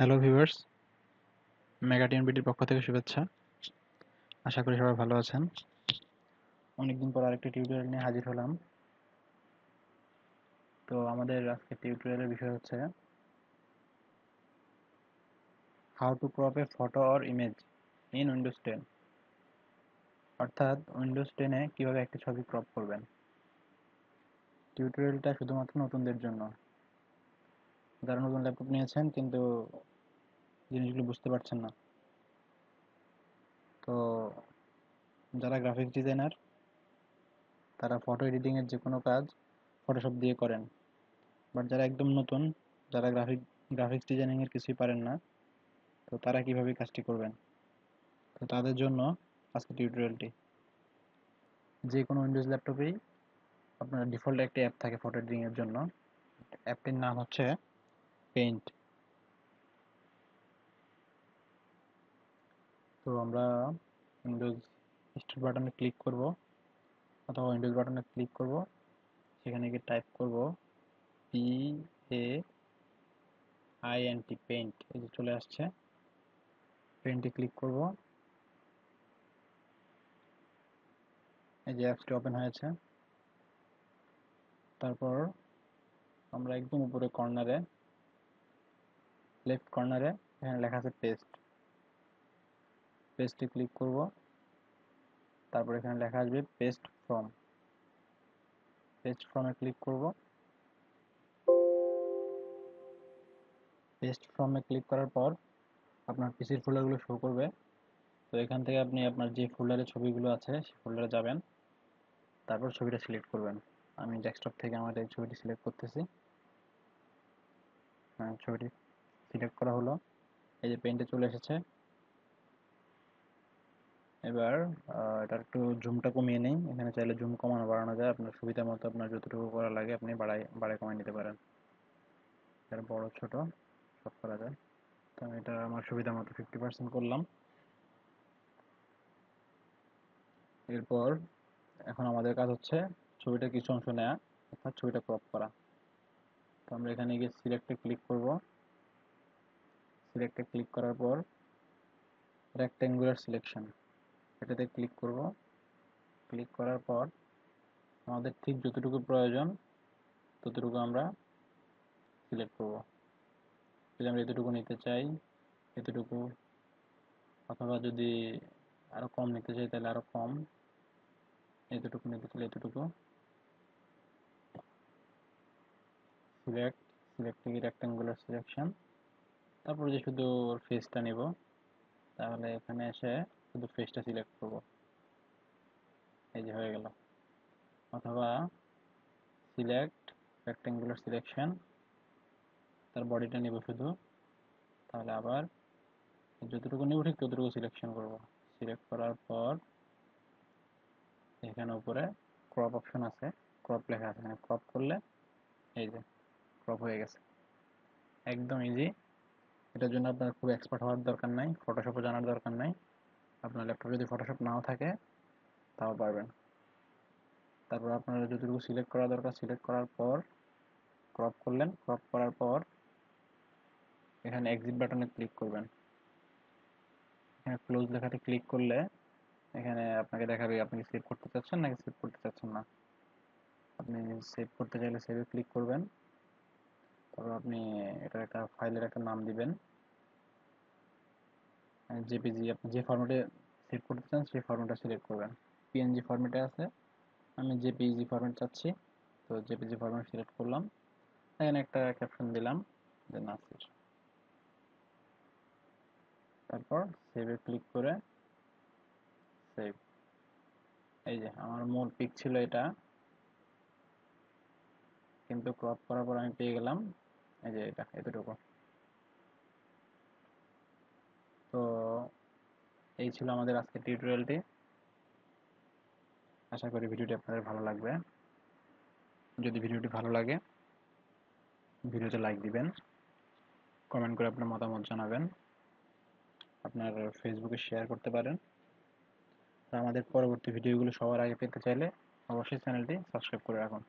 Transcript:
Hello viewers, mega টিএনবিডির পক্ষ থেকে শুভেচ্ছা। আশা করি সবাই ভালো আছেন। অনেকদিন পর আরেকটি টিউটোরিয়াল নিয়ে হাজির হলাম। তো আমাদের আজকের টিউটোরিয়ালের বিষয় হচ্ছে how to crop A photo or image in Windows 10। অর্থাৎ উইন্ডোজ 10-এ কিভাবে একটি ছবি ক্রপ করবেন। টিউটোরিয়ালটা শুধুমাত্র নতুনদের জন্য, যারা নতুন ল্যাপটপ নিয়েছেন কিন্তু জিনিসগুলো বুঝতে পারছেন না। তো যারা গ্রাফিক্স ডিজাইনার তারা ফটো এডিটিংয়ের যে কোনো কাজ ফটোশপ দিয়ে করেন, বাট যারা একদম নতুন, যারা গ্রাফিক্স ডিজাইনিংয়ের কিছুই পারেন না, তো তারা কিভাবে কাজটি করবেন, তো তাদের জন্য আজকে টিউটোরিয়ালটি। যে কোনো উইন্ডোজ ল্যাপটপেই আপনার ডিফল্ট একটি অ্যাপ থাকে ফটো এডিটিংয়ের জন্য। অ্যাপটির নাম হচ্ছে পেইন্ট। তো আমরা উইন্ডোজ স্টার্ট বাটনে ক্লিক করব অথবা উইন্ডোজ বাটনে ক্লিক করব, সেখানে গিয়ে টাইপ করব PAINT, পেইন্ট। এই যে চলে আসছে, পেইন্টে ক্লিক করব। এই যে অ্যাপসটি ওপেন হয়েছে। তারপর আমরা একদম উপরে কর্নারে, লেফট কর্নারে এখানে লেখা আছে পেস্ট, পেস্টে ক্লিক করব। তারপর এখানে লেখা আসবে পেস্ট ফ্রম, পেস্ট ফ্রমে ক্লিক করব। পেস্ট ফ্রমে ক্লিক করার পর আপনার পিসির ফোল্ডারগুলো শো করবে। তো এখান থেকে আপনি আপনার যে ফোল্ডারে ছবিগুলো আছে সেই ফোল্ডারে যাবেন, তারপর ছবিটা সিলেক্ট করবেন। আমি ডেস্কটপ থেকে আমার এই ছবিটি সিলেক্ট করতেছি। ছবিটি সিলেক্ট করা হলো, এই যে পেইন্টে চলে এসেছে। এবার এটার একটু জুমটা কমিয়ে নেই। এখানে চাইলে জুম কমানো বাড়ানো যায়, আপনার সুবিধা মতো আপনার যতটুকু করা লাগে আপনি বাড়ায় কমায় নিতে পারেন। এর বড় ছোট সব করা যায়। তো আমি এটা আমার সুবিধা মতো 50% করলাম। এরপর এখন আমাদের কাজ হচ্ছে ছবিটা কিছু অংশ নেওয়া, অর্থাৎ ছবিটা ক্রপ করা। তো আমরা এখানে গিয়ে সিলেক্টে ক্লিক করব। সিলেক্টে ক্লিক করার পর রেক্ট্যাঙ্গুলার সিলেকশন, এটাতে ক্লিক করব। ক্লিক করার পর আমাদের ঠিক যতটুকু প্রয়োজন ততটুকু আমরা সিলেক্ট করব। যদি আমরা এতটুকু নিতে চাই এতটুকু, অথবা যদি আরো কম নিতে চাই তাহলে আরো কম, এতটুকু নিতে চাইলে এতটুকু। সিলেক্ট থেকে রেক্ট্যাঙ্গুলার সিলেকশন, তারপর যে শুধু ফেসটা নিব, তাহলে এখানে এসে শুধু ফেসটা সিলেক্ট করব। এই যে হয়ে গেল। অথবা সিলেক্ট রেক্ট্যাঙ্গুলার সিলেকশন, তার বডিটা নিব শুধু, তাহলে আবার যতটুকু নিব ঠিক ততটুকু সিলেকশন করব। সিলেক্ট করার পর এখানে উপরে ক্রপ অপশন আছে, ক্রপ লেখা আছে, এখানে ক্রপ করলে এই যে ক্রপ হয়ে গেছে। একদম ইজি। এটার জন্য আপনার খুব এক্সপার্ট হওয়ার দরকার নাই, ফটোশপও জানার দরকার নাই। আপনার ল্যাপটপে যদি ফটোশপ নাও থাকে তাও পারবেন। তারপর আপনারা যতটুকু সিলেক্ট করা দরকার সিলেক্ট করার পর ক্রপ করলেন। ক্রপ করার পর এখানে এক্সিট বাটনে ক্লিক করবেন। এখানে ক্লোজ লেখাতে ক্লিক করলে এখানে আপনাকে দেখাবে আপনি সেভ করতে চাচ্ছেন নাকি সেভ করতে চাচ্ছেন না। আপনি সেভ করতে চাইলে সেভে ক্লিক করবেন। তারপর আপনি এটার একটা ফাইলের একটা নাম দিবেন, জেপিজি। আপনি যে ফরম্যাটে সেভ করতে চান সেই ফরম্যাটটা সিলেক্ট করবেন। পিএনজি ফরম্যাটে আছে, আমি জেপিজি ফরম্যাট চাচ্ছি, তো জেপিজি ফরম্যাট সিলেক্ট করলাম। এখানে একটা ক্যাপশন দিলাম যে নাসির। তারপর সেভে ক্লিক করে সেভ। এই যে আমার মূল পিক ছিল এটা, কিন্তু ক্রপ করার পর আমি পেয়ে গেলাম এই যে এটা এতটুকু। তো এই ছিল আমাদের আজকের টিউটোরিয়ালটি। আশা করি ভিডিওটি আপনাদের ভালো লাগবে। যদি ভিডিওটি ভালো লাগে ভিডিওতে লাইক দিবেন, কমেন্ট করে আপনার মতামত জানাবেন, আপনার ফেসবুকে শেয়ার করতে পারেন। আর আমাদের পরবর্তী ভিডিওগুলো সবার আগে পেতে চাইলে অবশ্যই চ্যানেলটি সাবস্ক্রাইব করে রাখুন।